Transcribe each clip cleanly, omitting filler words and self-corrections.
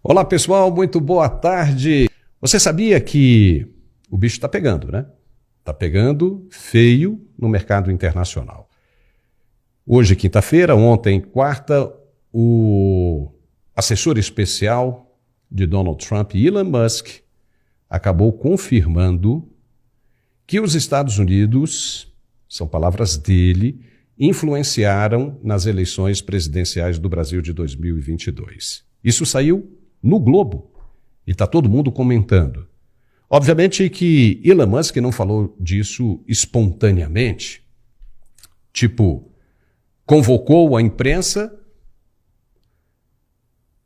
Olá pessoal, muito boa tarde. Você sabia que o bicho está pegando, né? Está pegando feio no mercado internacional. Hoje, quinta-feira, ontem, quarta, o assessor especial de Donald Trump, Elon Musk, acabou confirmando que os Estados Unidos, são palavras dele, influenciaram nas eleições presidenciais do Brasil de 2022. Isso saiu no Globo e está todo mundo comentando. Obviamente que Elon Musk não falou disso espontaneamente, tipo, convocou a imprensa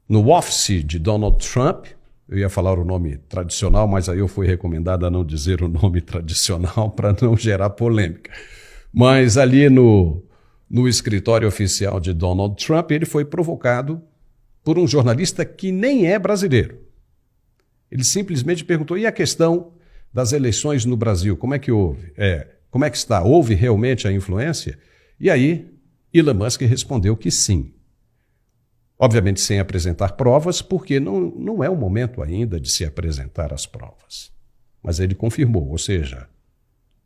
no office de Donald Trump. Eu ia falar o nome tradicional, mas aí eu fui recomendado a não dizer o nome tradicional para não gerar polêmica. Mas ali no escritório oficial de Donald Trump, ele foi provocado por um jornalista que nem é brasileiro. Ele simplesmente perguntou, e a questão das eleições no Brasil, como é que houve? Como é que está? Houve realmente a influência? E aí, Elon Musk respondeu que sim. Obviamente sem apresentar provas, porque não é o momento ainda de se apresentar as provas. Mas ele confirmou, ou seja,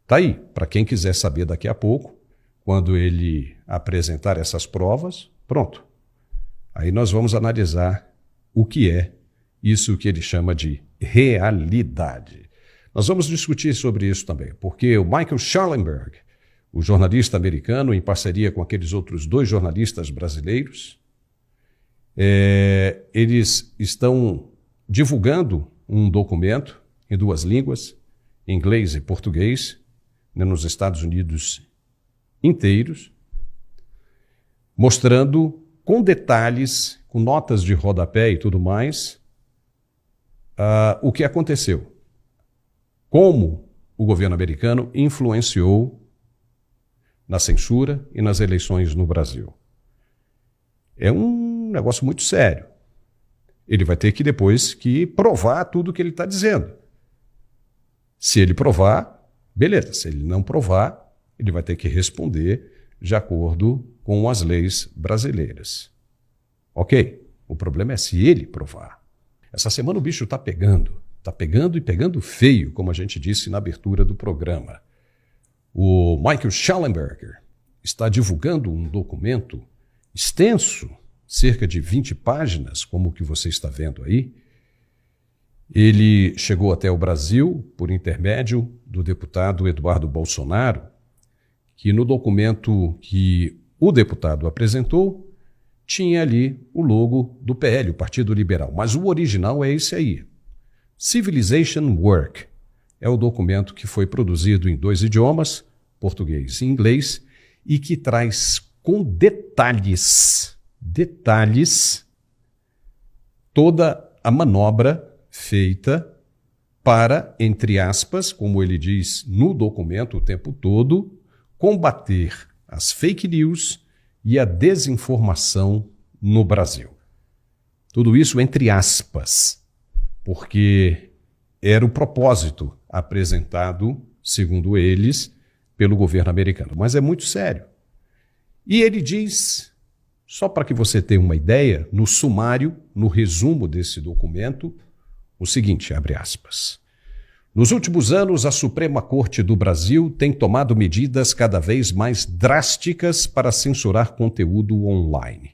está aí, para quem quiser saber daqui a pouco, quando ele apresentar essas provas, pronto. Aí nós vamos analisar o que é isso que ele chama de realidade. Nós vamos discutir sobre isso também, porque o Michael Shellenberg, o jornalista americano, em parceria com aqueles outros dois jornalistas brasileiros, eles estão divulgando um documento em duas línguas, inglês e português, nos Estados Unidos inteiros, mostrando com detalhes, com notas de rodapé e tudo mais, o que aconteceu. Como o governo americano influenciou na censura e nas eleições no Brasil. É um negócio muito sério. Ele vai ter que depois provar tudo o que ele está dizendo. Se ele provar, beleza. Se ele não provar, ele vai ter que responder de acordo com as leis brasileiras. Ok, o problema é se ele provar. Essa semana o bicho está pegando e pegando feio, como a gente disse na abertura do programa. O Michael Shellenberger está divulgando um documento extenso, cerca de 20 páginas, como o que você está vendo aí. Ele chegou até o Brasil por intermédio do deputado Eduardo Bolsonaro, que no documento que o deputado apresentou, tinha ali o logo do PL, o Partido Liberal. Mas o original é esse aí. Civilization Work. É o documento que foi produzido em dois idiomas, português e inglês, e que traz com detalhes, toda a manobra feita para, entre aspas, como ele diz no documento o tempo todo, combater as fake news e a desinformação no Brasil. Tudo isso entre aspas, porque era o propósito apresentado, segundo eles, pelo governo americano. Mas é muito sério. E ele diz, só para que você tenha uma ideia, no sumário, no resumo desse documento, o seguinte, abre aspas. Nos últimos anos, a Suprema Corte do Brasil tem tomado medidas cada vez mais drásticas para censurar conteúdo online.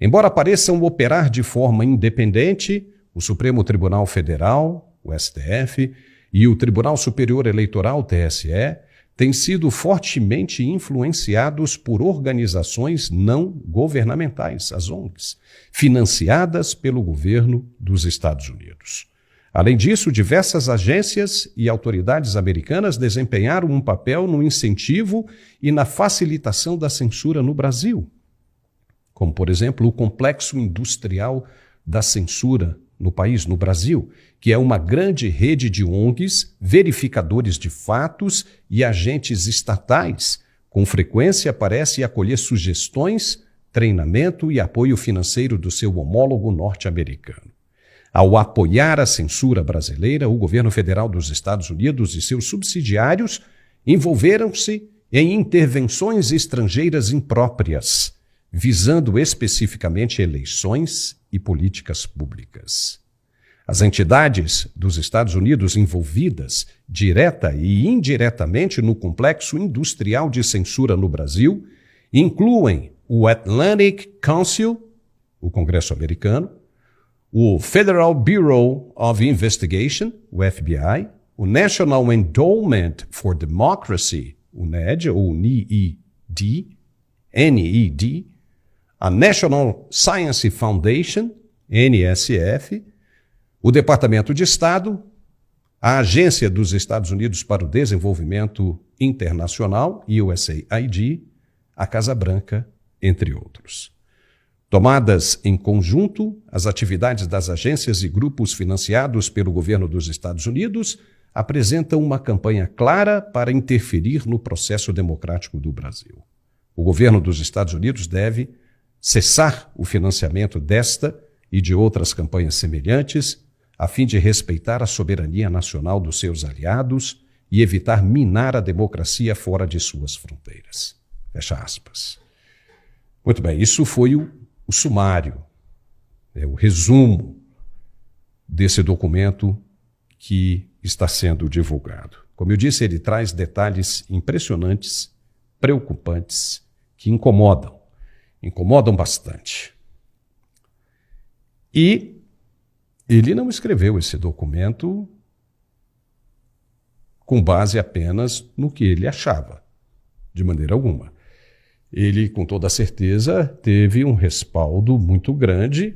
Embora pareçam operar de forma independente, o Supremo Tribunal Federal, o STF, e o Tribunal Superior Eleitoral, TSE, têm sido fortemente influenciados por organizações não governamentais, as ONGs, financiadas pelo governo dos Estados Unidos. Além disso, diversas agências e autoridades americanas desempenharam um papel no incentivo e na facilitação da censura no Brasil, como, por exemplo, o Complexo Industrial da Censura no país, no Brasil, que é uma grande rede de ONGs, verificadores de fatos e agentes estatais, com frequência parece acolher sugestões, treinamento e apoio financeiro do seu homólogo norte-americano. Ao apoiar a censura brasileira, o governo federal dos Estados Unidos e seus subsidiários envolveram-se em intervenções estrangeiras impróprias, visando especificamente eleições e políticas públicas. As entidades dos Estados Unidos envolvidas, direta e indiretamente, no complexo industrial de censura no Brasil incluem o Atlantic Council, o Congresso americano, o Federal Bureau of Investigation, o FBI, o National Endowment for Democracy, o NED, ou NED, a National Science Foundation, NSF, o Departamento de Estado, a Agência dos Estados Unidos para o Desenvolvimento Internacional, USAID, a Casa Branca, entre outros. Tomadas em conjunto, as atividades das agências e grupos financiados pelo governo dos Estados Unidos apresentam uma campanha clara para interferir no processo democrático do Brasil. O governo dos Estados Unidos deve cessar o financiamento desta e de outras campanhas semelhantes, a fim de respeitar a soberania nacional dos seus aliados e evitar minar a democracia fora de suas fronteiras. Fecha aspas. Muito bem, isso foi o sumário, o resumo desse documento que está sendo divulgado. Como eu disse, ele traz detalhes impressionantes, preocupantes, que incomodam bastante. E ele não escreveu esse documento com base apenas no que ele achava, de maneira alguma. Ele, com toda certeza, teve um respaldo muito grande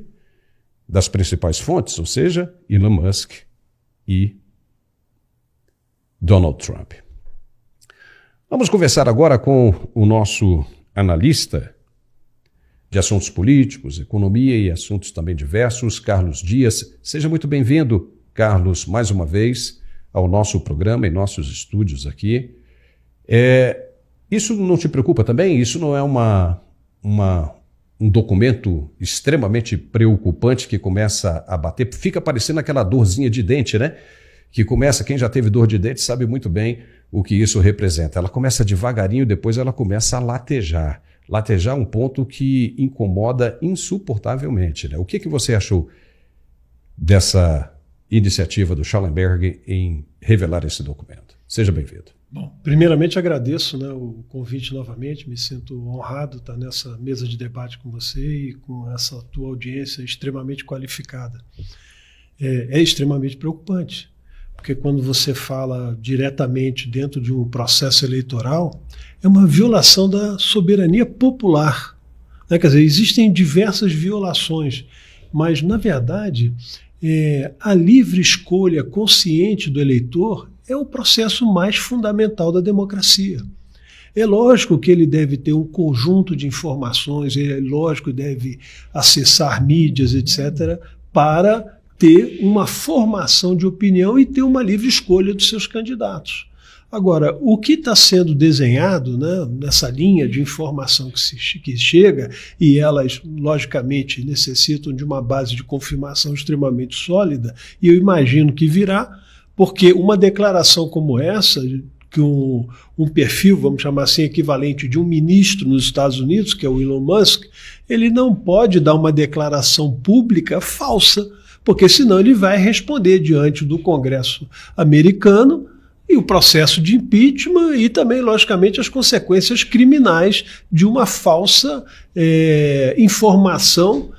das principais fontes, ou seja, Elon Musk e Donald Trump. Vamos conversar agora com o nosso analista de assuntos políticos, economia e assuntos também diversos, Carlos Dias. Seja muito bem-vindo, Carlos, mais uma vez ao nosso programa e nossos estúdios aqui. Isso não te preocupa também? Isso não é um documento extremamente preocupante que começa a bater? Fica parecendo aquela dorzinha de dente, né? Que começa, quem já teve dor de dente sabe muito bem o que isso representa. Ela começa devagarinho, depois ela começa a latejar. Latejar é um ponto que incomoda insuportavelmente, né? O que você achou dessa iniciativa do Schallenberg em revelar esse documento? Seja bem-vindo. Bom, primeiramente agradeço, né, o convite novamente, me sinto honrado estar nessa mesa de debate com você e com essa tua audiência extremamente qualificada. É extremamente preocupante, porque quando você fala diretamente dentro de um processo eleitoral, é uma violação da soberania popular, né? Quer dizer, existem diversas violações, mas, na verdade, a livre escolha consciente do eleitor é o processo mais fundamental da democracia. É lógico que ele deve ter um conjunto de informações, é lógico que deve acessar mídias, etc., para ter uma formação de opinião e ter uma livre escolha dos seus candidatos. Agora, o que está sendo desenhado, né, nessa linha de informação que chega, e elas, logicamente, necessitam de uma base de confirmação extremamente sólida, e eu imagino que virá, porque uma declaração como essa, que um perfil, vamos chamar assim, equivalente de um ministro nos Estados Unidos, que é o Elon Musk, ele não pode dar uma declaração pública falsa, porque senão ele vai responder diante do Congresso americano e o processo de impeachment e também, logicamente, as consequências criminais de uma falsa informação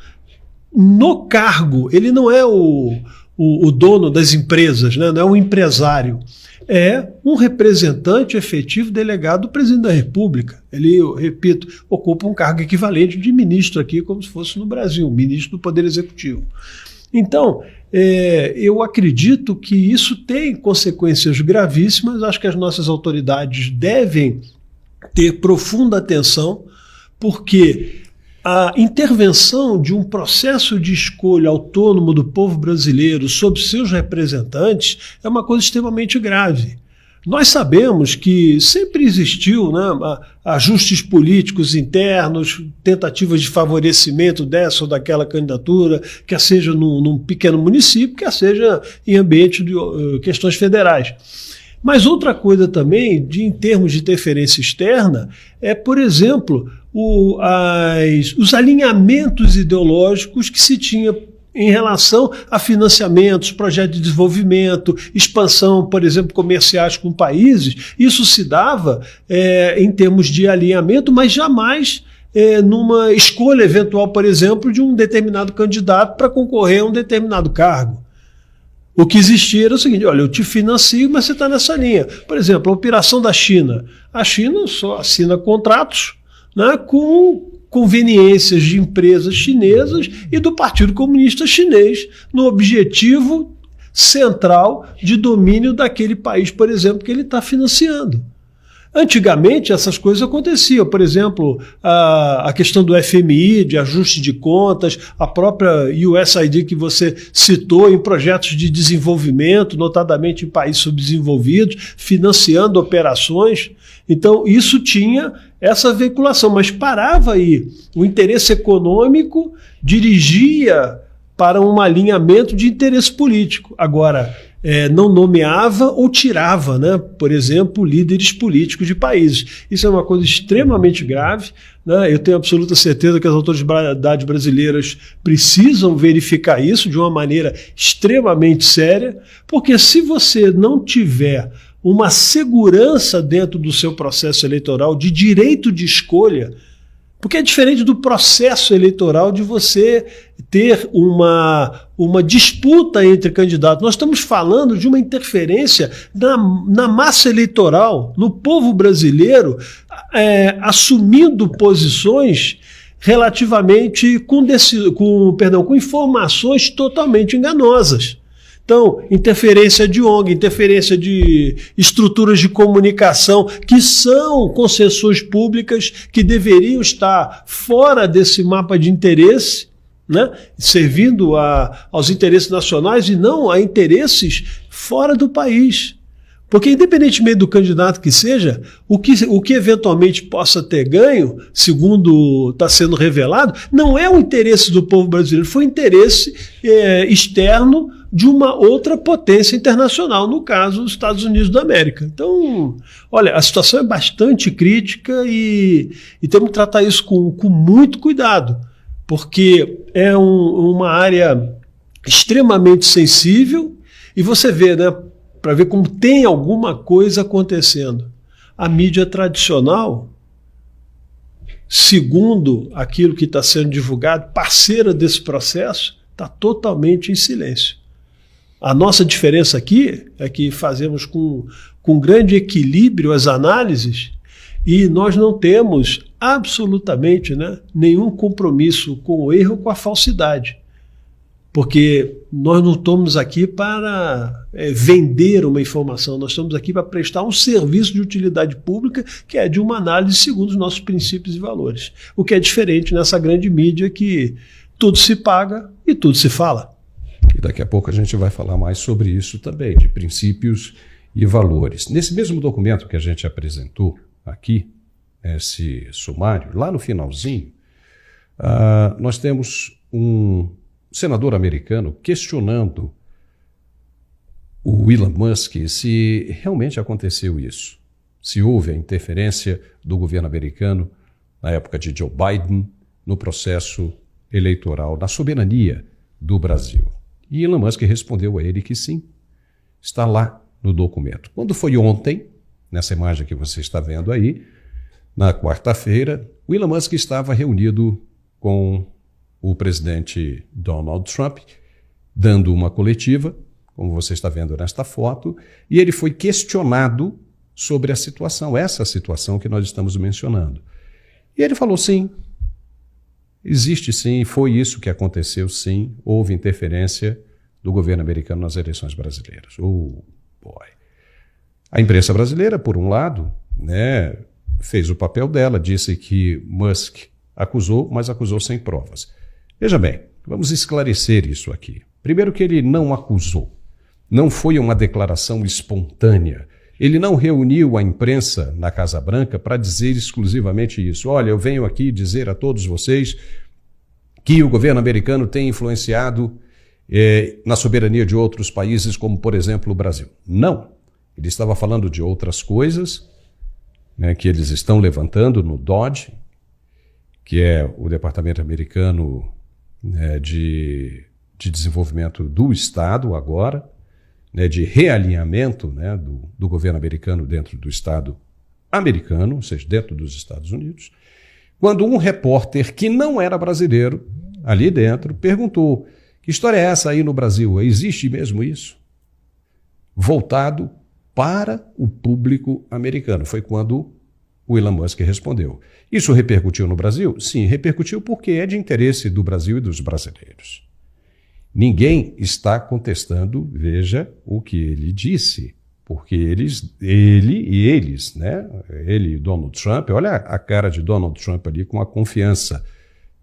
no cargo. Ele não é o dono das empresas, né? Não é um empresário. É um representante efetivo delegado do presidente da República. Ele, eu repito, ocupa um cargo equivalente de ministro aqui, como se fosse no Brasil, ministro do Poder Executivo. Então, eu acredito que isso tem consequências gravíssimas. Acho que as nossas autoridades devem ter profunda atenção, porque a intervenção de um processo de escolha autônomo do povo brasileiro sobre seus representantes é uma coisa extremamente grave. Nós sabemos que sempre existiu, né, ajustes políticos internos, tentativas de favorecimento dessa ou daquela candidatura, quer seja num pequeno município, quer seja em ambiente de questões federais. Mas outra coisa também, em termos de interferência externa, é, por exemplo, os alinhamentos ideológicos que se tinha em relação a financiamentos, projetos de desenvolvimento, expansão, por exemplo, comerciais com países. Isso se dava em termos de alinhamento, mas jamais numa escolha eventual, por exemplo, de um determinado candidato para concorrer a um determinado cargo. O que existia era o seguinte: olha, eu te financio, mas você está nessa linha. Por exemplo, a operação da China. A China só assina contratos, né, com conveniências de empresas chinesas e do Partido Comunista Chinês, no objetivo central de domínio daquele país, por exemplo, que ele está financiando. Antigamente essas coisas aconteciam, por exemplo, a questão do FMI, de ajuste de contas, a própria USAID que você citou em projetos de desenvolvimento, notadamente em países subdesenvolvidos, financiando operações. Então isso tinha essa veiculação, mas parava aí. O interesse econômico dirigia para um alinhamento de interesse político. Agora, não nomeava ou tirava, né, por exemplo, líderes políticos de países. Isso é uma coisa extremamente grave, né? Eu tenho absoluta certeza que as autoridades brasileiras precisam verificar isso de uma maneira extremamente séria, porque se você não tiver uma segurança dentro do seu processo eleitoral de direito de escolha, porque é diferente do processo eleitoral de você ter uma disputa entre candidatos. Nós estamos falando de uma interferência na massa eleitoral, no povo brasileiro, assumindo posições relativamente com informações totalmente enganosas. Então, interferência de ONG, interferência de estruturas de comunicação que são concessões públicas que deveriam estar fora desse mapa de interesse, né, servindo aos interesses nacionais e não a interesses fora do país. Porque, independentemente do candidato que seja, o que eventualmente possa ter ganho, segundo está sendo revelado, não é o interesse do povo brasileiro, foi o interesse externo de uma outra potência internacional, no caso, os Estados Unidos da América. Então, olha, a situação é bastante crítica e temos que tratar isso com muito cuidado, porque é uma área extremamente sensível e você vê, né, para ver como tem alguma coisa acontecendo. A mídia tradicional, segundo aquilo que está sendo divulgado, parceira desse processo, está totalmente em silêncio. A nossa diferença aqui é que fazemos com grande equilíbrio as análises e nós não temos absolutamente, né, nenhum compromisso com o erro ou com a falsidade. Porque nós não estamos aqui para vender uma informação, nós estamos aqui para prestar um serviço de utilidade pública que é de uma análise segundo os nossos princípios e valores. O que é diferente nessa grande mídia que tudo se paga e tudo se fala. E daqui a pouco a gente vai falar mais sobre isso também, de princípios e valores. Nesse mesmo documento que a gente apresentou aqui, esse sumário, lá no finalzinho, nós temos um senador americano questionando o Elon Musk se realmente aconteceu isso, se houve a interferência do governo americano na época de Joe Biden no processo eleitoral, na soberania do Brasil. E Elon Musk respondeu a ele que sim, está lá no documento. Quando foi ontem, nessa imagem que você está vendo aí, na quarta-feira, o Elon Musk estava reunido com o presidente Donald Trump, dando uma coletiva, como você está vendo nesta foto, e ele foi questionado sobre a situação, essa situação que nós estamos mencionando. E ele falou sim, existe sim, foi isso que aconteceu sim, houve interferência do governo americano nas eleições brasileiras. Oh, boy. A imprensa brasileira, por um lado, né, fez o papel dela, disse que Musk acusou, mas acusou sem provas. Veja bem, vamos esclarecer isso aqui. Primeiro que ele não acusou, não foi uma declaração espontânea. Ele não reuniu a imprensa na Casa Branca para dizer exclusivamente isso. Olha, eu venho aqui dizer a todos vocês que o governo americano tem influenciado na soberania de outros países, como, por exemplo, o Brasil. Não. Ele estava falando de outras coisas, né, que eles estão levantando no DOD, que é o Departamento Americano, né, de Desenvolvimento do Estado agora, né, de realinhamento, né, do governo americano dentro do Estado americano, ou seja, dentro dos Estados Unidos, quando um repórter que não era brasileiro, ali dentro, perguntou: que história é essa aí no Brasil? Existe mesmo isso? Voltado para o público americano. Foi quando o Elon Musk respondeu. Isso repercutiu no Brasil? Sim, repercutiu porque é de interesse do Brasil e dos brasileiros. Ninguém está contestando, veja, o que ele disse, porque ele e Donald Trump, olha a cara de Donald Trump ali com a confiança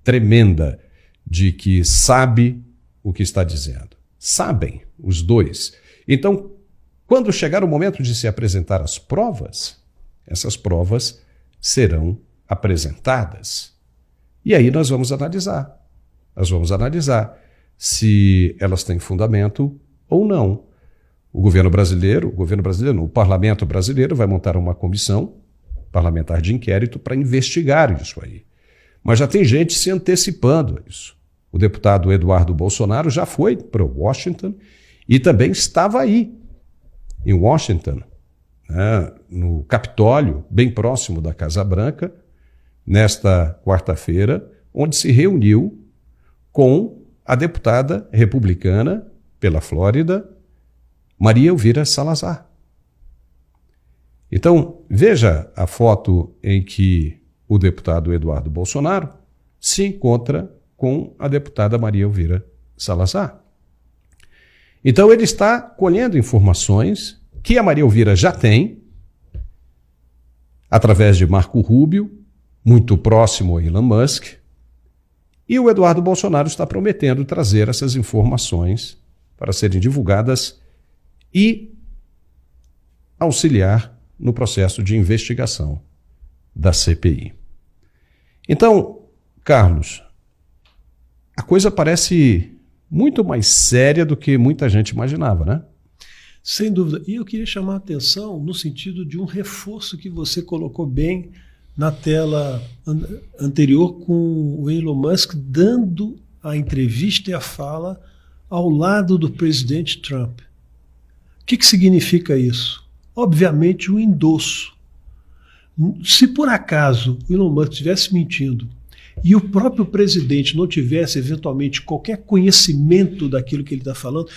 tremenda de que sabe o que está dizendo. Sabem, os dois. Então, quando chegar o momento de se apresentar as provas, essas provas serão apresentadas. E aí nós vamos analisar. Nós vamos analisar se elas têm fundamento ou não. O parlamento brasileiro vai montar uma comissão parlamentar de inquérito para investigar isso aí. Mas já tem gente se antecipando a isso. O deputado Eduardo Bolsonaro já foi para Washington e também estava aí, em Washington, né, no Capitólio, bem próximo da Casa Branca, nesta quarta-feira, onde se reuniu com a deputada republicana pela Flórida, Maria Elvira Salazar. Então, veja a foto em que o deputado Eduardo Bolsonaro se encontra com a deputada Maria Elvira Salazar. Então, ele está colhendo informações que a Maria Elvira já tem, através de Marco Rubio, muito próximo a Elon Musk, e o Eduardo Bolsonaro está prometendo trazer essas informações para serem divulgadas e auxiliar no processo de investigação da CPI. Então, Carlos, a coisa parece muito mais séria do que muita gente imaginava, né? Sem dúvida. E eu queria chamar a atenção no sentido de um reforço que você colocou bem na tela anterior, com o Elon Musk dando a entrevista e a fala ao lado do presidente Trump. O que significa isso? Obviamente, um endosso. Se por acaso o Elon Musk estivesse mentindo e o próprio presidente não tivesse, eventualmente, qualquer conhecimento daquilo que ele está falando,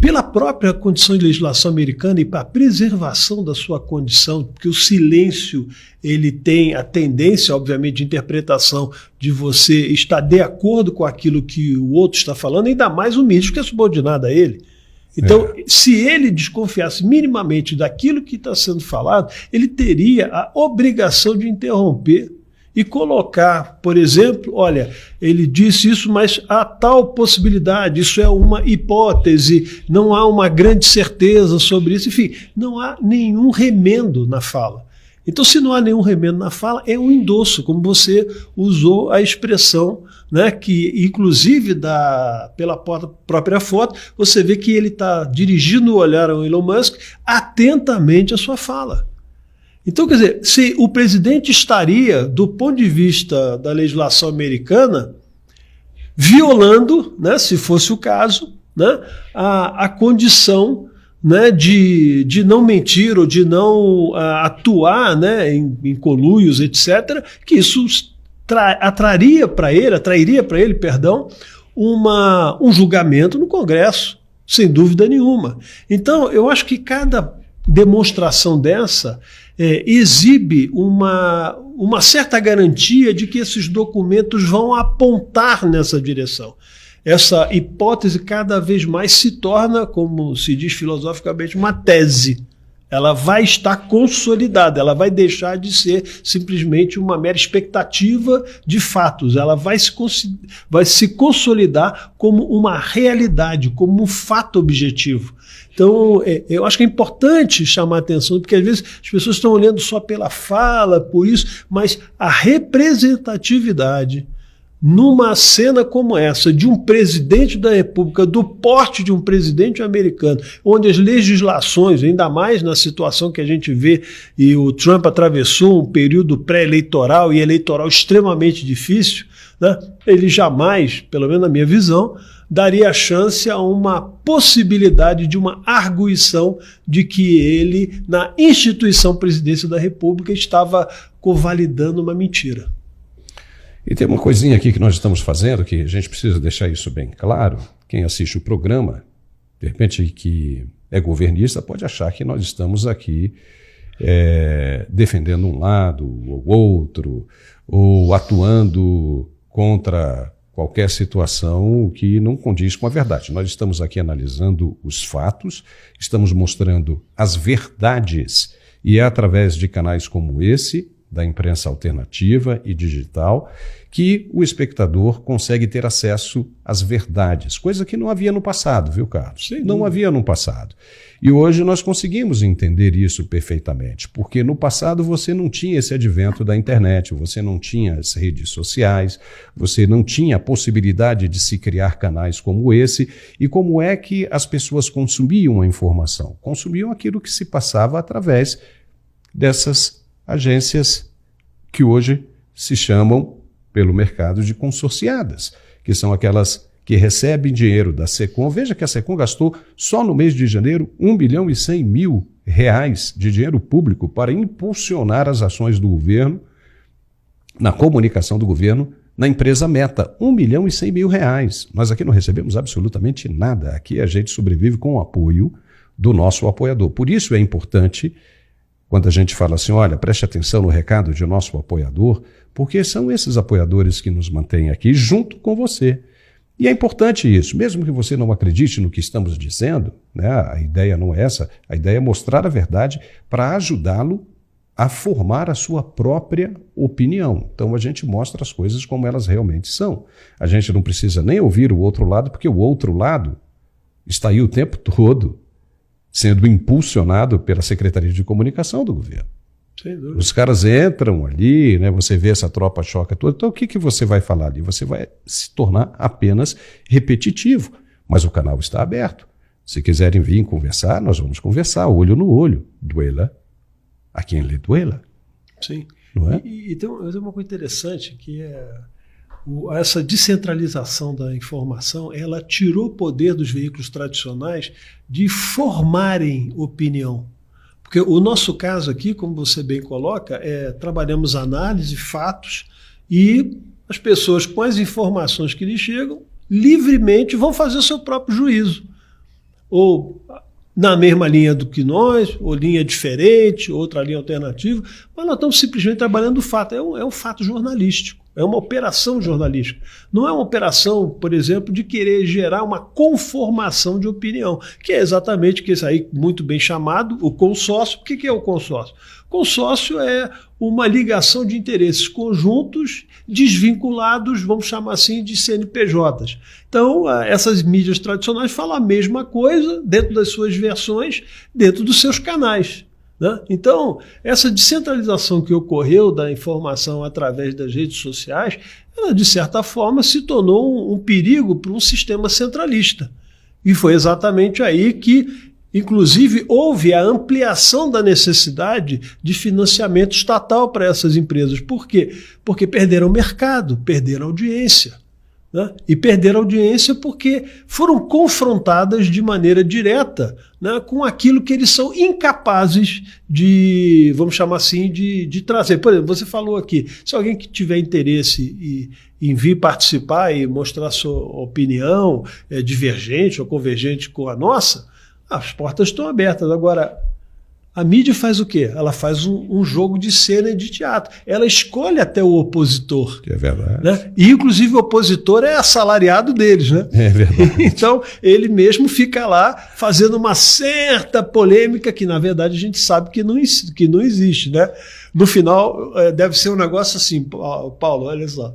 pela própria condição de legislação americana e para a preservação da sua condição, porque o silêncio ele tem a tendência, obviamente, de interpretação de você estar de acordo com aquilo que o outro está falando, ainda mais o ministro que é subordinado a ele. Então, se ele desconfiasse minimamente daquilo que está sendo falado, ele teria a obrigação de interromper e colocar, por exemplo, olha, ele disse isso, mas há tal possibilidade, isso é uma hipótese, não há uma grande certeza sobre isso, enfim, não há nenhum remendo na fala. Então, se não há nenhum remendo na fala, é um endosso, como você usou a expressão, né, que inclusive pela própria foto, você vê que ele está dirigindo o olhar ao Elon Musk atentamente à sua fala. Então, quer dizer, se o presidente estaria, do ponto de vista da legislação americana, violando, né, se fosse o caso, né, a condição, né, de não mentir ou de não atuar, né, em conluios, etc., que isso atrairia para ele, um julgamento no Congresso, sem dúvida nenhuma. Então, eu acho que cada demonstração dessa exibe uma certa garantia de que esses documentos vão apontar nessa direção. Essa hipótese cada vez mais se torna, como se diz filosoficamente, uma tese. Ela vai estar consolidada, ela vai deixar de ser simplesmente uma mera expectativa de fatos. Ela vai se consolidar como uma realidade, como um fato objetivo. Então, eu acho que é importante chamar a atenção, porque às vezes as pessoas estão olhando só pela fala, por isso, mas a representatividade numa cena como essa, de um presidente da República, do porte de um presidente americano, onde as legislações, ainda mais na situação que a gente vê, e o Trump atravessou um período pré-eleitoral e eleitoral extremamente difícil, né, ele jamais, pelo menos na minha visão, daria chance a uma possibilidade de uma arguição de que ele, na instituição presidência da República, estava convalidando uma mentira. E tem uma coisinha aqui que nós estamos fazendo, que a gente precisa deixar isso bem claro. Quem assiste o programa, de repente que é governista, pode achar que nós estamos aqui defendendo um lado ou outro, ou atuando contra qualquer situação que não condiz com a verdade. Nós estamos aqui analisando os fatos, estamos mostrando as verdades, e é através de canais como esse, da imprensa alternativa e digital, que o espectador consegue ter acesso às verdades, coisa que não havia no passado, viu, Carlos? Não havia no passado. E hoje nós conseguimos entender isso perfeitamente, porque no passado você não tinha esse advento da internet, você não tinha as redes sociais, você não tinha a possibilidade de se criar canais como esse. E como é que as pessoas consumiam a informação? Consumiam aquilo que se passava através dessas agências que hoje se chamam pelo mercado de consorciadas, que são aquelas que recebem dinheiro da SECOM. Veja que a SECOM gastou só no mês de janeiro R$1.100.000 de dinheiro público para impulsionar as ações do governo, na comunicação do governo, na empresa Meta. R$1.100.000. Nós aqui não recebemos absolutamente nada. Aqui a gente sobrevive com o apoio do nosso apoiador. Por isso é importante, quando a gente fala assim, olha, preste atenção no recado de nosso apoiador, porque são esses apoiadores que nos mantêm aqui junto com você. E é importante isso, mesmo que você não acredite no que estamos dizendo, né, a ideia não é essa, a ideia é mostrar a verdade para ajudá-lo a formar a sua própria opinião. Então a gente mostra as coisas como elas realmente são. A gente não precisa nem ouvir o outro lado, porque o outro lado está aí o tempo todo sendo impulsionado pela Secretaria de Comunicação do governo. Os caras entram ali, né, você vê essa tropa choca toda, então o que você vai falar ali? Você vai se tornar apenas repetitivo, mas o canal está aberto. Se quiserem vir conversar, nós vamos conversar, olho no olho. Duela a quem lhe duela. Sim. Não é? E tem uma coisa interessante, que é essa descentralização da informação, ela tirou o poder dos veículos tradicionais de formarem opinião. Porque o nosso caso aqui, como você bem coloca, trabalhamos análise, fatos, e as pessoas com as informações que lhes chegam, livremente vão fazer o seu próprio juízo. Ou na mesma linha do que nós, ou linha diferente, outra linha alternativa, mas nós estamos simplesmente trabalhando o fato. É um fato jornalístico, é uma operação jornalística. Não é uma operação, por exemplo, de querer gerar uma conformação de opinião, que é exatamente o que isso aí, muito bem chamado, o consórcio. O que é o consórcio? Consórcio é uma ligação de interesses conjuntos desvinculados, vamos chamar assim, de CNPJs. Então, essas mídias tradicionais falam a mesma coisa dentro das suas versões, dentro dos seus canais, né? Então, essa descentralização que ocorreu da informação através das redes sociais, ela, de certa forma, se tornou um perigo para um sistema centralista. E foi exatamente aí que, inclusive, houve a ampliação da necessidade de financiamento estatal para essas empresas. Por quê? Porque perderam mercado, perderam audiência. Né? E perderam audiência porque foram confrontadas de maneira direta, né, com aquilo que eles são incapazes de, vamos chamar assim, de trazer. Por exemplo, você falou aqui, se alguém que tiver interesse em vir participar e mostrar sua opinião divergente ou convergente com a nossa, as portas estão abertas. Agora, a mídia faz o quê? Ela faz um jogo de cena e de teatro. Ela escolhe até o opositor. Que é verdade. Né? E, inclusive, o opositor é assalariado deles. Né? É verdade. Então, ele mesmo fica lá fazendo uma certa polêmica que, na verdade, a gente sabe que não existe. Né? No final, deve ser um negócio assim, Paulo, olha só.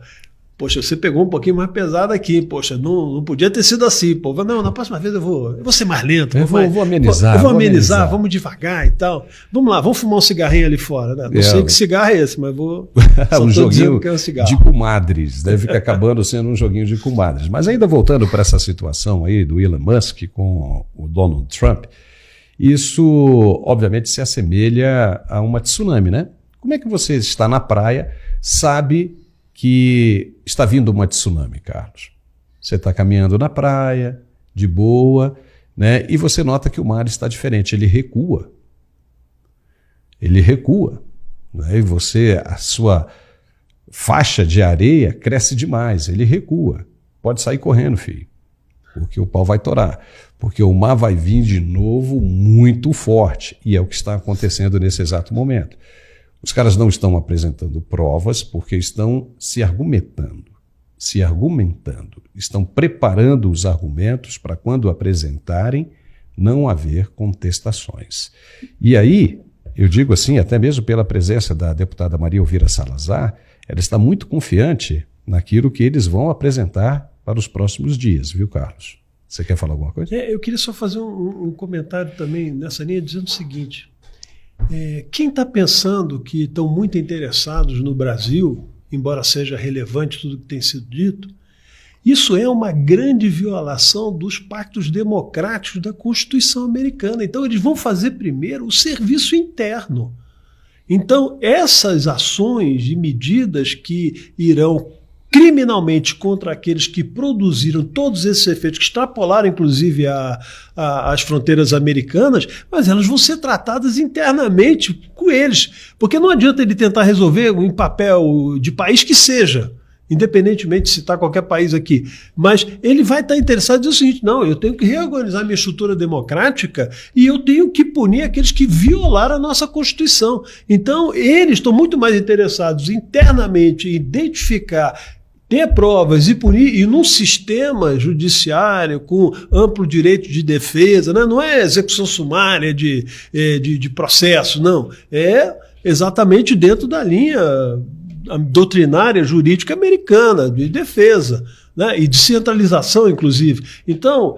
Poxa, você pegou um pouquinho mais pesado aqui. Poxa, não podia ter sido assim. Pô. Não, na próxima vez eu vou ser mais lento. Vou amenizar. Eu vou amenizar, vamos devagar e tal. Vamos lá, vamos fumar um cigarrinho ali fora. Né? Não sei que cigarro é esse, mas vou... um joguinho de comadres. Deve ficar acabando sendo um joguinho de comadres. Mas ainda voltando para essa situação aí do Elon Musk com o Donald Trump, isso obviamente se assemelha a uma tsunami, né? Como é que você está na praia, sabe que está vindo uma tsunami, Carlos? Você está caminhando na praia, de boa, né? E você nota que o mar está diferente, ele recua. Ele recua. Né? E a sua faixa de areia cresce demais, ele recua. Pode sair correndo, filho, porque o pau vai torar. Porque o mar vai vir de novo muito forte, e é o que está acontecendo nesse exato momento. Os caras não estão apresentando provas porque estão se argumentando, estão preparando os argumentos para quando apresentarem não haver contestações. E aí, eu digo assim, até mesmo pela presença da deputada Maria Elvira Salazar, ela está muito confiante naquilo que eles vão apresentar para os próximos dias, viu, Carlos? Você quer falar alguma coisa? Eu queria só fazer um comentário também nessa linha, dizendo o seguinte. Quem está pensando que estão muito interessados no Brasil, embora seja relevante tudo que tem sido dito, isso é uma grande violação dos pactos democráticos da Constituição americana. Então, eles vão fazer primeiro o serviço interno. Então, essas ações e medidas que irão criminalmente contra aqueles que produziram todos esses efeitos, que extrapolaram inclusive as fronteiras americanas, mas elas vão ser tratadas internamente com eles, porque não adianta ele tentar resolver em papel de país que seja, independentemente de citar qualquer país aqui, mas ele vai estar interessado em dizer o seguinte: não, eu tenho que reorganizar minha estrutura democrática e eu tenho que punir aqueles que violaram a nossa Constituição. Então, eles estão muito mais interessados internamente em identificar, ter provas e punir, e num sistema judiciário com amplo direito de defesa, né? Não é execução sumária de processo, não. É exatamente dentro da linha doutrinária jurídica americana, de defesa, né? E de centralização, inclusive. Então,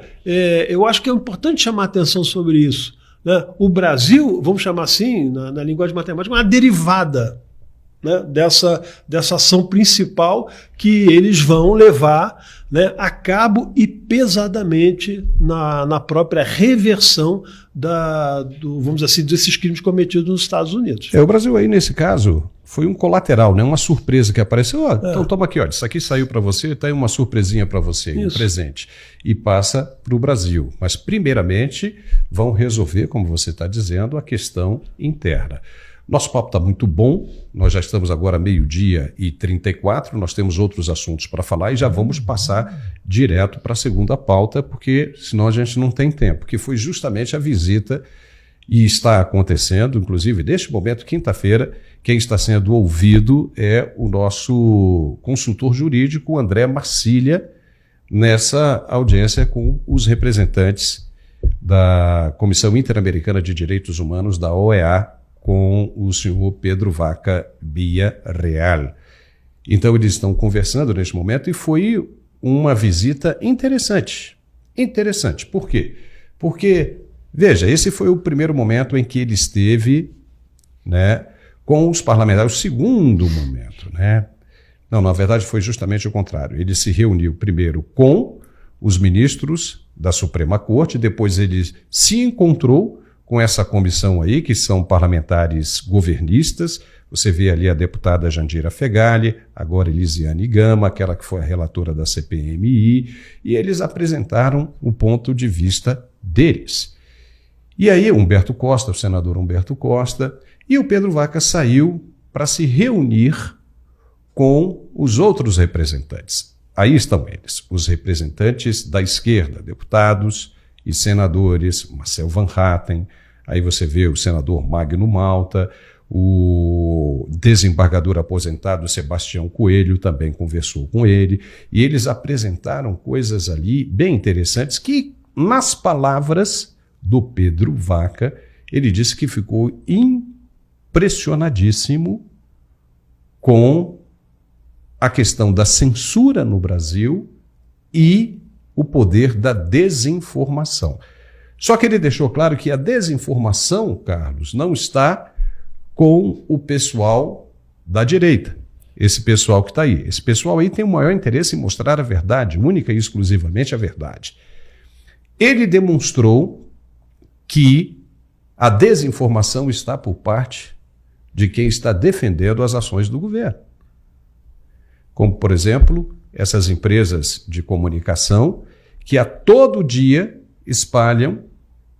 eu acho que é importante chamar a atenção sobre isso. Né? O Brasil, vamos chamar assim, na linguagem matemática, uma derivada, né, dessa ação principal que eles vão levar, né, a cabo e pesadamente na própria reversão vamos dizer assim, desses crimes cometidos nos Estados Unidos. O Brasil aí, nesse caso, foi um colateral, né, uma surpresa que apareceu. Então toma aqui, isso aqui saiu para você, tá aí uma surpresinha para você, um presente. E passa para o Brasil. Mas, primeiramente, vão resolver, como você está dizendo, a questão interna. Nosso papo está muito bom, nós já estamos agora 12h34, nós temos outros assuntos para falar e já vamos passar direto para a segunda pauta, porque senão a gente não tem tempo, que foi justamente a visita, e está acontecendo, inclusive neste momento, quinta-feira, quem está sendo ouvido é o nosso consultor jurídico, André Marcília, nessa audiência com os representantes da Comissão Interamericana de Direitos Humanos, da OEA, com o senhor Pedro Vaca Villarreal. Então eles estão conversando neste momento e foi uma visita interessante. Interessante. Por quê? Porque, veja, esse foi o primeiro momento em que ele esteve, né, com os parlamentares. O segundo momento, né? Não, na verdade foi justamente o contrário. Ele se reuniu primeiro com os ministros da Suprema Corte, depois ele se encontrou com essa comissão aí, que são parlamentares governistas. Você vê ali a deputada Jandira Fegali, agora Elisiane Gama, aquela que foi a relatora da CPMI, e eles apresentaram o ponto de vista deles. E aí Humberto Costa, o senador Humberto Costa, e o Pedro Vaca saiu para se reunir com os outros representantes. Aí estão eles, os representantes da esquerda, deputados e senadores, Marcel Van Hatten, aí você vê o senador Magno Malta, o desembargador aposentado Sebastião Coelho também conversou com ele, e eles apresentaram coisas ali bem interessantes que, nas palavras do Pedro Vaca, ele disse que ficou impressionadíssimo com a questão da censura no Brasil e o poder da desinformação. Só que ele deixou claro que a desinformação, Carlos, não está com o pessoal da direita. Esse pessoal que está aí. Esse pessoal aí tem o maior interesse em mostrar a verdade, única e exclusivamente a verdade. Ele demonstrou que a desinformação está por parte de quem está defendendo as ações do governo. Como, por exemplo, essas empresas de comunicação que a todo dia espalham,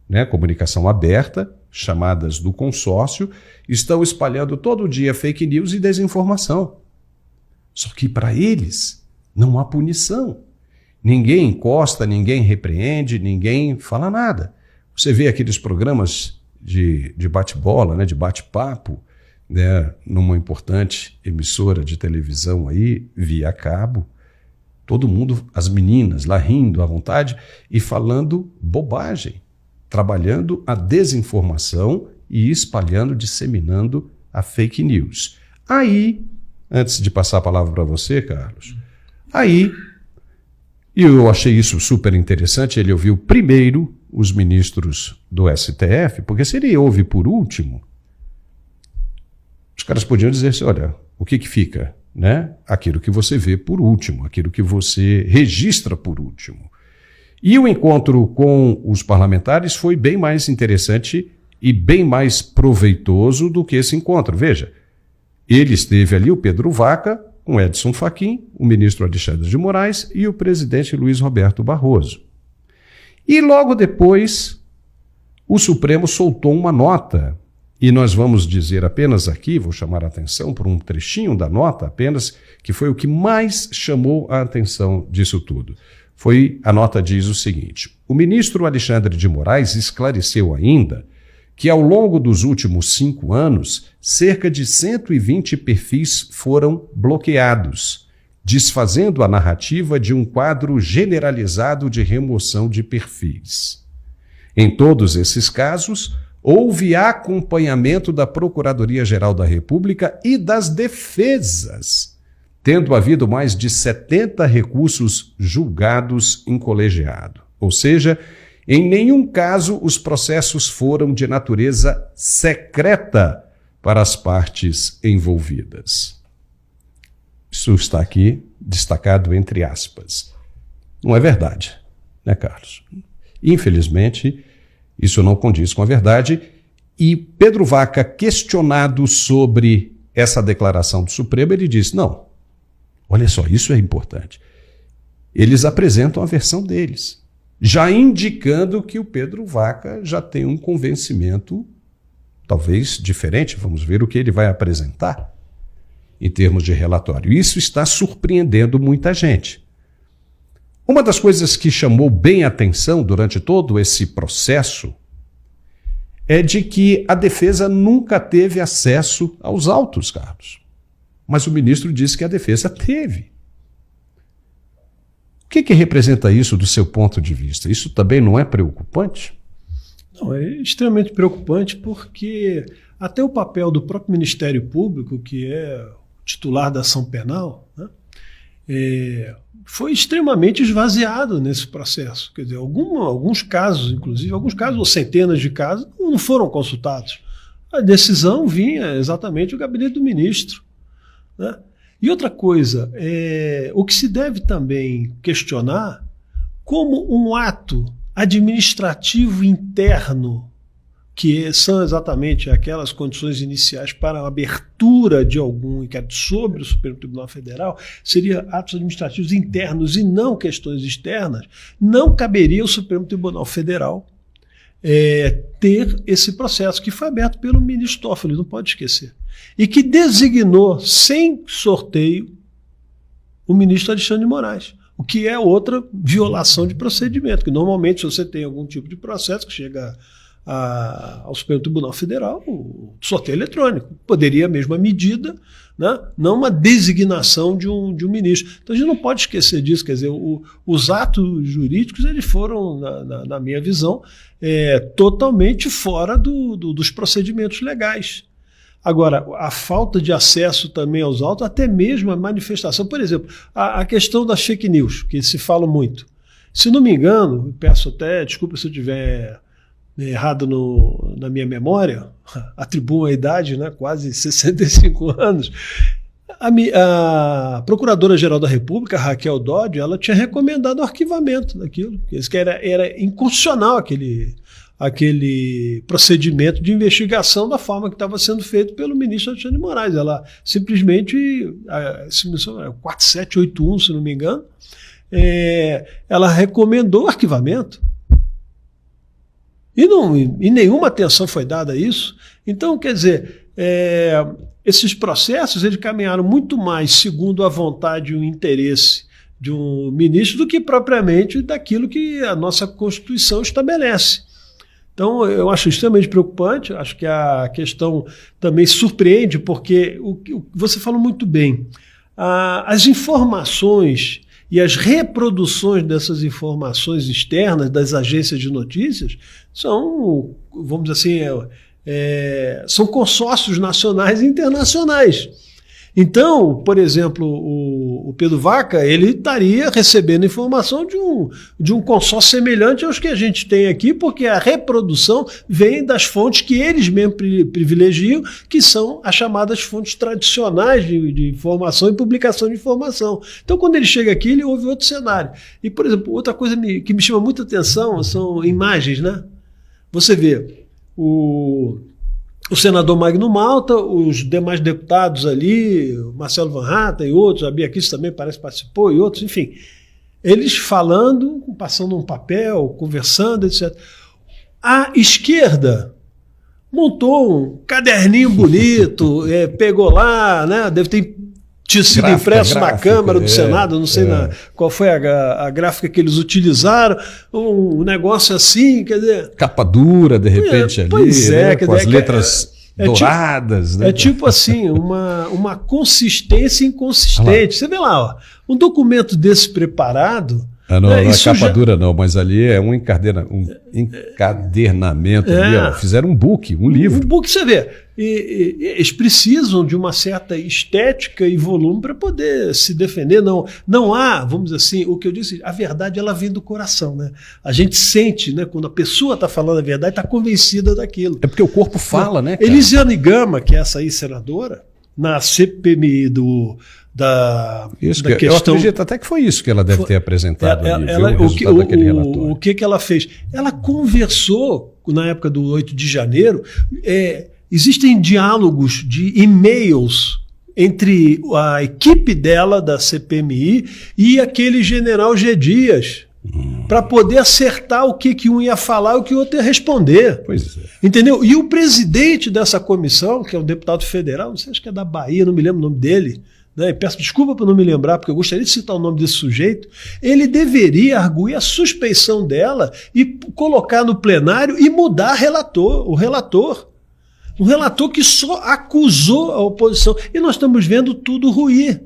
né, comunicação aberta, chamadas do consórcio, estão espalhando todo dia fake news e desinformação. Só que para eles não há punição. Ninguém encosta, ninguém repreende, ninguém fala nada. Você vê aqueles programas de bate-bola, né, de bate-papo, né, numa importante emissora de televisão aí, via cabo, todo mundo, as meninas lá rindo à vontade e falando bobagem, trabalhando a desinformação e espalhando, disseminando a fake news. Aí, antes de passar a palavra para você, Carlos, aí, e eu achei isso super interessante, ele ouviu primeiro os ministros do STF, porque se ele ouve por último, os caras podiam dizer assim, olha, o que fica? Né? Aquilo que você vê por último, aquilo que você registra por último. E o encontro com os parlamentares foi bem mais interessante e bem mais proveitoso do que esse encontro. Veja, ele esteve ali, o Pedro Vaca, com Edson Fachin, o ministro Alexandre de Moraes e o presidente Luiz Roberto Barroso. E logo depois, o Supremo soltou uma nota, e nós vamos dizer apenas aqui, vou chamar a atenção por um trechinho da nota apenas, que foi o que mais chamou a atenção disso tudo. A nota diz o seguinte: o ministro Alexandre de Moraes esclareceu ainda que ao longo dos últimos 5 anos, cerca de 120 perfis foram bloqueados, desfazendo a narrativa de um quadro generalizado de remoção de perfis. Em todos esses casos, houve acompanhamento da Procuradoria-Geral da República e das defesas, tendo havido mais de 70 recursos julgados em colegiado. Ou seja, em nenhum caso os processos foram de natureza secreta para as partes envolvidas. Isso está aqui destacado entre aspas. Não é verdade, né, Carlos? Infelizmente, isso não condiz com a verdade. E Pedro Vaca, questionado sobre essa declaração do Supremo, ele disse, não, olha só, isso é importante. Eles apresentam a versão deles, já indicando que o Pedro Vaca já tem um convencimento talvez diferente. Vamos ver o que ele vai apresentar em termos de relatório. Isso está surpreendendo muita gente. Uma das coisas que chamou bem a atenção durante todo esse processo é de que a defesa nunca teve acesso aos autos, Carlos. Mas o ministro disse que a defesa teve. O que representa isso do seu ponto de vista? Isso também não é preocupante? Não, é extremamente preocupante porque até o papel do próprio Ministério Público, que é o titular da ação penal, né, foi extremamente esvaziado nesse processo. Quer dizer, alguns casos, inclusive, ou centenas de casos, não foram consultados. A decisão vinha exatamente do gabinete do ministro, né? E outra coisa, o que se deve também questionar, como um ato administrativo interno, que são exatamente aquelas condições iniciais para a abertura de algum inquérito sobre o Supremo Tribunal Federal, seria atos administrativos internos e não questões externas, não caberia ao Supremo Tribunal Federal ter esse processo que foi aberto pelo ministro Toffoli, não pode esquecer, e que designou sem sorteio o ministro Alexandre de Moraes, o que é outra violação de procedimento, que normalmente se você tem algum tipo de processo que chega ao Supremo Tribunal Federal, o sorteio eletrônico. Poderia a mesma medida, né? Não uma designação de um ministro. Então a gente não pode esquecer disso, quer dizer, os atos jurídicos eles foram, na minha visão, totalmente fora dos procedimentos legais. Agora, a falta de acesso também aos autos, até mesmo a manifestação, por exemplo, a questão das fake news, que se fala muito. Se não me engano, peço até, desculpa se eu estiver errado na minha memória, atribuo a idade, né, quase 65 anos, a Procuradora-Geral da República, Raquel Dodge, ela tinha recomendado o arquivamento daquilo, que era inconstitucional aquele procedimento de investigação da forma que estava sendo feito pelo ministro Alexandre de Moraes. Ela simplesmente, 4781, se não me engano, ela recomendou o arquivamento. E nenhuma atenção foi dada a isso. Então, quer dizer, esses processos eles caminharam muito mais segundo a vontade e o interesse de um ministro do que propriamente daquilo que a nossa Constituição estabelece. Então, eu acho extremamente preocupante, acho que a questão também surpreende, porque você falou muito bem, as informações e as reproduções dessas informações externas das agências de notícias são, vamos dizer assim, são consórcios nacionais e internacionais. Então, por exemplo, o Pedro Vaca, ele estaria recebendo informação de um consórcio semelhante aos que a gente tem aqui, porque a reprodução vem das fontes que eles mesmos privilegiam, que são as chamadas fontes tradicionais de informação e publicação de informação. Então, quando ele chega aqui, ele ouve outro cenário. E, por exemplo, outra coisa que me chama muita atenção são imagens, né? Você vê o senador Magno Malta, os demais deputados ali, o Marcelo Van Hatten e outros, a Bia Kicis também parece que participou, e outros, enfim, eles falando, passando um papel, conversando, etc. A esquerda montou um caderninho bonito, pegou lá, né, deve ter sido impresso na Câmara do Senado, não sei qual foi a gráfica que eles utilizaram, um negócio assim, quer dizer... Capa dura, de repente, ali, né, com as letras douradas. Tipo, né? Tipo assim, uma consistência inconsistente. Você vê lá, ó, um documento desse preparado... Não é capa dura não, mas ali é um encadernamento ali, ó. Fizeram um book, um livro. Um book, você vê. E eles precisam de uma certa estética e volume para poder se defender. Não há, vamos dizer assim, o que eu disse, a verdade ela vem do coração, né? A gente sente, né, quando a pessoa está falando a verdade, está convencida daquilo. É porque o corpo fala, né, cara? Elisiane Gama, que é essa aí, senadora, na CPMI da questão... Eu acredito até que foi isso que ela deve ter apresentado ali, o resultado daquele relatório. O que ela fez? Ela conversou, na época do 8 de janeiro, existem diálogos de e-mails entre a equipe dela, da CPMI, e aquele general G. Dias, para poder acertar o que um ia falar e o que o outro ia responder. Pois é. Entendeu? E o presidente dessa comissão, que é um deputado federal, não sei, acho que é da Bahia, não me lembro o nome dele, né? Peço desculpa por não me lembrar, porque eu gostaria de citar o nome desse sujeito. Ele deveria arguir a suspeição dela e colocar no plenário e mudar o relator. Um relator que só acusou a oposição. E nós estamos vendo tudo ruir.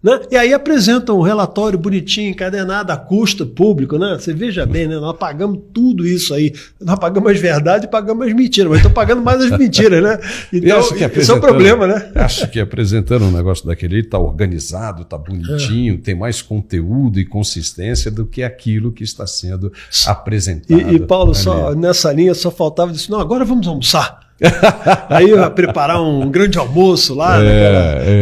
Né? E aí apresentam um relatório bonitinho, encadenado, a custo público, né? Você veja bem, né? Nós pagamos tudo isso aí. Nós pagamos as verdades e pagamos as mentiras, mas estão pagando mais as mentiras, né? Então, esse é o problema, né? Acho que apresentando um negócio daquele está organizado, está bonitinho, tem mais conteúdo e consistência do que aquilo que está sendo apresentado. E Paulo, só, nessa linha só faltava disso, não, agora vamos almoçar. Aí eu ia preparar um grande almoço lá,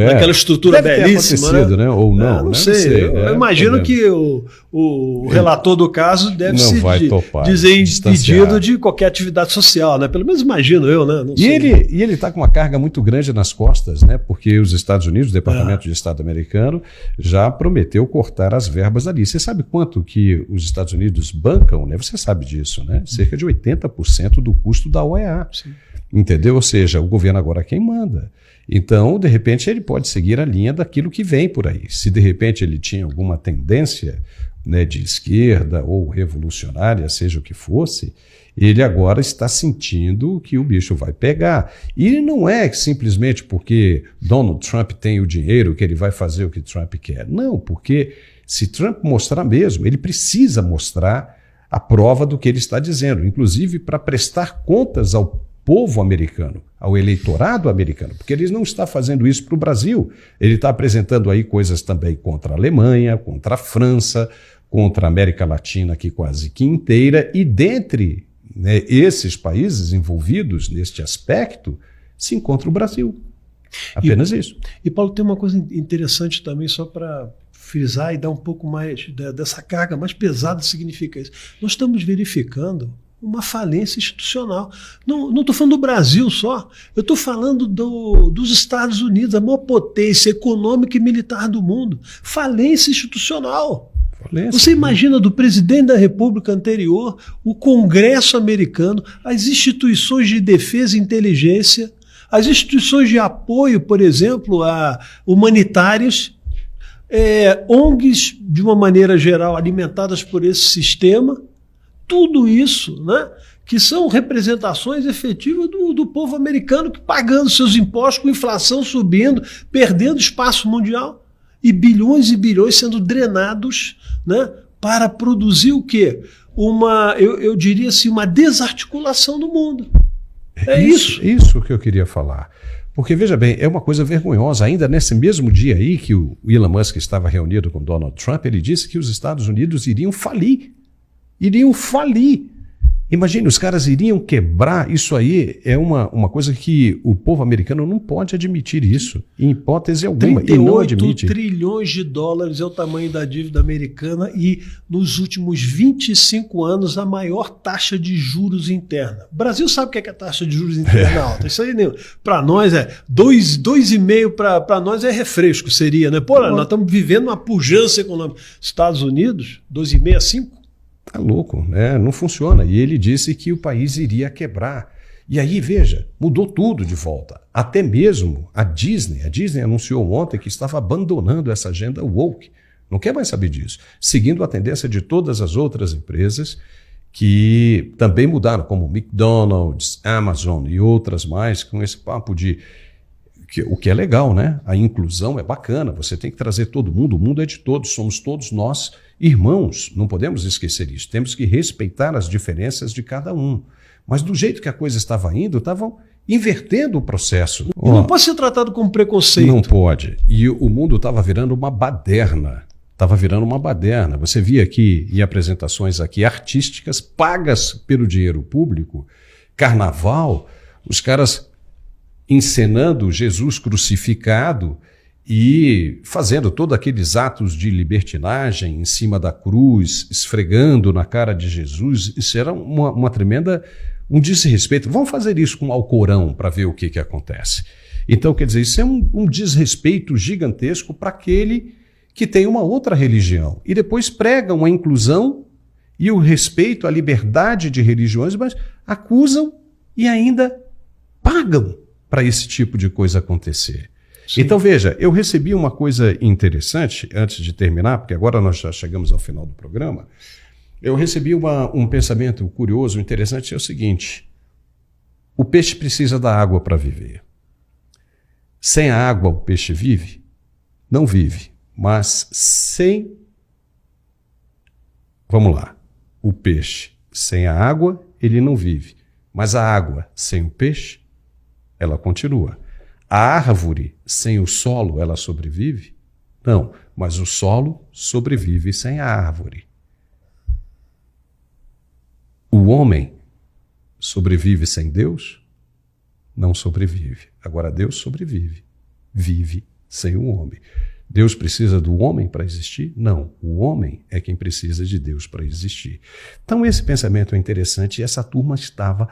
naquela estrutura deve belíssima. Ter acontecido, né? Ou não? Não sei. Eu imagino que o relator do caso deve se dizer impedido de qualquer atividade social, né? Pelo menos imagino eu, né? Não sei. E ele está com uma carga muito grande nas costas, né? Porque os Estados Unidos, o Departamento de Estado americano, já prometeu cortar as verbas ali. Você sabe quanto que os Estados Unidos bancam, né? Você sabe disso, né? Cerca de 80% do custo da OEA. Sim. Entendeu? Ou seja, o governo agora é quem manda. Então, de repente, ele pode seguir a linha daquilo que vem por aí. Se de repente ele tinha alguma tendência, né, de esquerda ou revolucionária, seja o que fosse, ele agora está sentindo que o bicho vai pegar. E não é simplesmente porque Donald Trump tem o dinheiro que ele vai fazer o que Trump quer. Não, porque se Trump mostrar mesmo, ele precisa mostrar a prova do que ele está dizendo, inclusive para prestar contas ao povo americano, ao eleitorado americano, porque ele não está fazendo isso para o Brasil. Ele está apresentando aí coisas também contra a Alemanha, contra a França, contra a América Latina aqui quase que inteira, e dentre, né, esses países envolvidos neste aspecto, se encontra o Brasil. Apenas isso. E, Paulo, tem uma coisa interessante também, só para frisar e dar um pouco mais dessa carga mais pesada significa isso. Nós estamos verificando uma falência institucional. Não estou falando do Brasil só, eu estou falando dos Estados Unidos, a maior potência econômica e militar do mundo. Falência institucional. Você imagina do presidente da República anterior, o Congresso americano, as instituições de defesa e inteligência, as instituições de apoio, por exemplo, a humanitárias, ONGs, de uma maneira geral, alimentadas por esse sistema, tudo isso, né, que são representações efetivas do povo americano, que pagando seus impostos, com inflação subindo, perdendo espaço mundial, e bilhões sendo drenados, né, para produzir o quê? Eu diria assim, uma desarticulação do mundo. Isso que eu queria falar. Porque, veja bem, é uma coisa vergonhosa. Ainda nesse mesmo dia aí que o Elon Musk estava reunido com Donald Trump, ele disse que os Estados Unidos iriam falir. Iriam falir. Imagine, os caras iriam quebrar. Isso aí é uma coisa que o povo americano não pode admitir isso, em hipótese alguma. 38 trilhões de dólares é o tamanho da dívida americana e, nos últimos 25 anos, a maior taxa de juros interna. O Brasil sabe o que é a taxa de juros interna alta. Isso aí, para nós, 2,5 para nós é refresco, seria, né? Pô, nós estamos vivendo uma pujança econômica. Estados Unidos, 2,5 a 5? Tá louco, né? Não funciona. E ele disse que o país iria quebrar. E aí, veja, mudou tudo de volta. Até mesmo a Disney. A Disney anunciou ontem que estava abandonando essa agenda woke. Não quer mais saber disso. Seguindo a tendência de todas as outras empresas que também mudaram, como McDonald's, Amazon e outras mais, com esse papo de... O que é legal, né? A inclusão é bacana, você tem que trazer todo mundo, o mundo é de todos, somos todos nós irmãos, não podemos esquecer isso, temos que respeitar as diferenças de cada um. Mas do jeito que a coisa estava indo, estavam invertendo o processo. E não pode ser tratado como preconceito. Não pode. E o mundo estava virando uma baderna. Estava virando uma baderna. Você via aqui em apresentações aqui artísticas pagas pelo dinheiro público, carnaval, os caras encenando Jesus crucificado e fazendo todos aqueles atos de libertinagem em cima da cruz, esfregando na cara de Jesus. Isso era uma tremenda, um desrespeito. Vamos fazer isso com o Alcorão para ver o que acontece. Então, quer dizer, isso é um desrespeito gigantesco para aquele que tem uma outra religião e depois pregam a inclusão e o respeito à liberdade de religiões, mas acusam e ainda pagam para esse tipo de coisa acontecer. Sim. Então, veja, eu recebi uma coisa interessante, antes de terminar, porque agora nós já chegamos ao final do programa, eu recebi um pensamento curioso, interessante, é o seguinte: o peixe precisa da água para viver. Sem a água o peixe vive? Não vive, mas sem... Vamos lá, o peixe sem a água, ele não vive, mas a água sem o peixe, ela continua. A árvore sem o solo, ela sobrevive? Não, mas o solo sobrevive sem a árvore. O homem sobrevive sem Deus? Não sobrevive. Agora Deus sobrevive, vive sem o homem. Deus precisa do homem para existir? Não, o homem é quem precisa de Deus para existir. Então esse pensamento é interessante e essa turma estava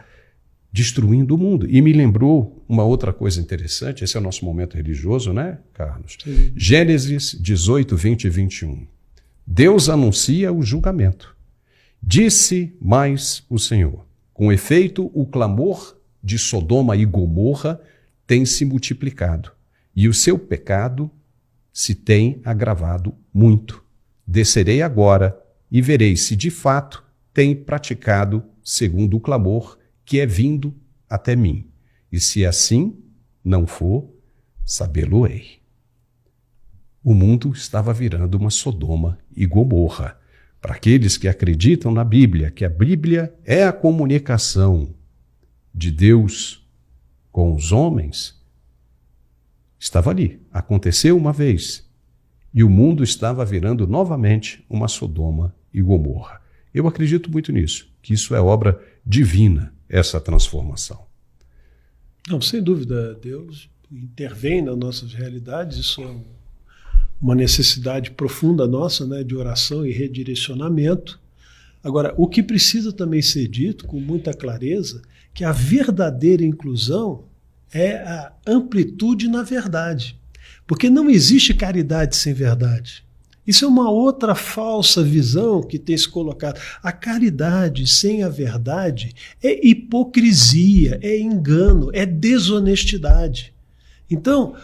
destruindo o mundo. E me lembrou uma outra coisa interessante, esse é o nosso momento religioso, né, Carlos? Sim. Gênesis 18, 20 e 21. Deus anuncia o julgamento. Disse mais o Senhor: com efeito, o clamor de Sodoma e Gomorra tem se multiplicado, e o seu pecado se tem agravado muito. Descerei agora e verei se de fato tem praticado segundo o clamor que é vindo até mim. E se assim não for, sabê-lo-ei. O mundo estava virando uma Sodoma e Gomorra. Para aqueles que acreditam na Bíblia, que a Bíblia é a comunicação de Deus com os homens estava ali. Aconteceu uma vez. E o mundo estava virando novamente uma Sodoma e Gomorra. Eu acredito muito nisso, que isso é obra divina, essa transformação. Não, sem dúvida, Deus intervém nas nossas realidades, isso é uma necessidade profunda nossa, né, de oração e redirecionamento. Agora, o que precisa também ser dito com muita clareza, que a verdadeira inclusão é a amplitude na verdade. Porque não existe caridade sem verdade. Isso é uma outra falsa visão que tem se colocado. A caridade sem a verdade é hipocrisia, é engano, é desonestidade. Então,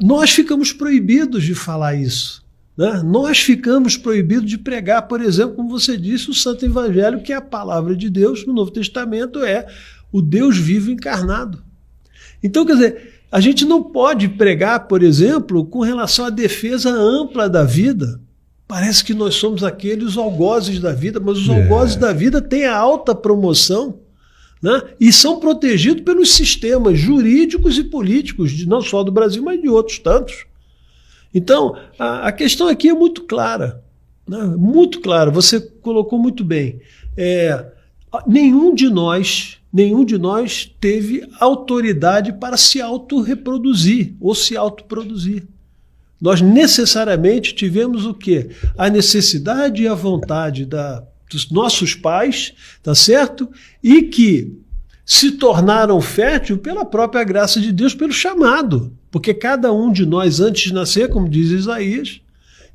nós ficamos proibidos de falar isso. Né? Nós ficamos proibidos de pregar, por exemplo, como você disse, o Santo Evangelho, que é a palavra de Deus no Novo Testamento, é o Deus vivo encarnado. Então, quer dizer, a gente não pode pregar, por exemplo, com relação à defesa ampla da vida. Parece que nós somos aqueles algozes da vida, mas os algozes da vida têm a alta promoção, né? E são protegidos pelos sistemas jurídicos e políticos, não só do Brasil, mas de outros tantos. Então, a questão aqui é muito clara, né? Muito clara, você colocou muito bem. Nenhum de nós teve autoridade para se autorreproduzir ou se autoproduzir. Nós necessariamente tivemos o quê? A necessidade e a vontade dos nossos pais, tá certo? E que se tornaram fértil pela própria graça de Deus, pelo chamado. Porque cada um de nós, antes de nascer, como diz Isaías,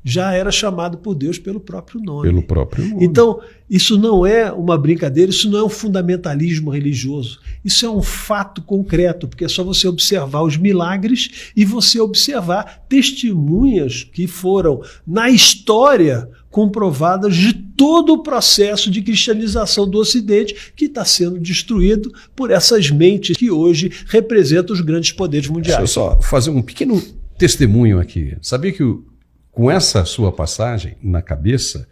já era chamado por Deus pelo próprio nome. Pelo próprio nome. Então, isso não é uma brincadeira, isso não é um fundamentalismo religioso. Isso é um fato concreto, porque é só você observar os milagres e você observar testemunhas que foram, na história, comprovadas de todo o processo de cristianização do Ocidente que está sendo destruído por essas mentes que hoje representam os grandes poderes mundiais. Deixa eu só fazer um pequeno testemunho aqui. Sabia que com essa sua passagem na cabeça,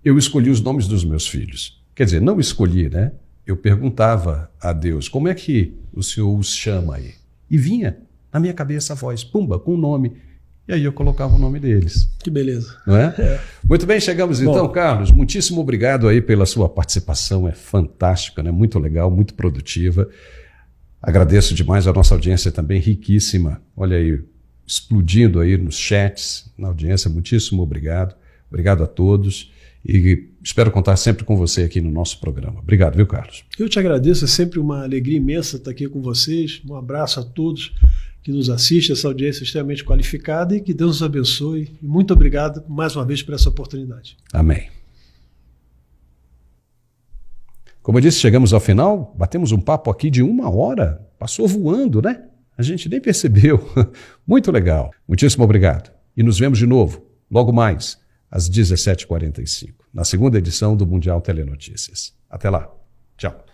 eu escolhi os nomes dos meus filhos. Quer dizer, não escolhi, né? Eu perguntava a Deus, como é que o Senhor os chama aí? E vinha na minha cabeça a voz, pumba, com o nome. E aí eu colocava o nome deles. Que beleza. Não é? Muito bem, chegamos então, Carlos. Muitíssimo obrigado aí pela sua participação, é fantástica, né? Muito legal, muito produtiva. Agradeço demais a nossa audiência também, riquíssima. Olha aí, explodindo aí nos chats, na audiência, muitíssimo obrigado. Obrigado a todos e espero contar sempre com você aqui no nosso programa. Obrigado, viu, Carlos? Eu te agradeço, é sempre uma alegria imensa estar aqui com vocês. Um abraço a todos que nos assistem, essa audiência extremamente qualificada e que Deus nos abençoe. E muito obrigado mais uma vez por essa oportunidade. Amém. Como eu disse, chegamos ao final, batemos um papo aqui de 1 hora, passou voando, né? A gente nem percebeu. Muito legal. Muitíssimo obrigado. E nos vemos de novo, logo mais, às 17h45, na segunda edição do Mundial Telenotícias. Até lá. Tchau.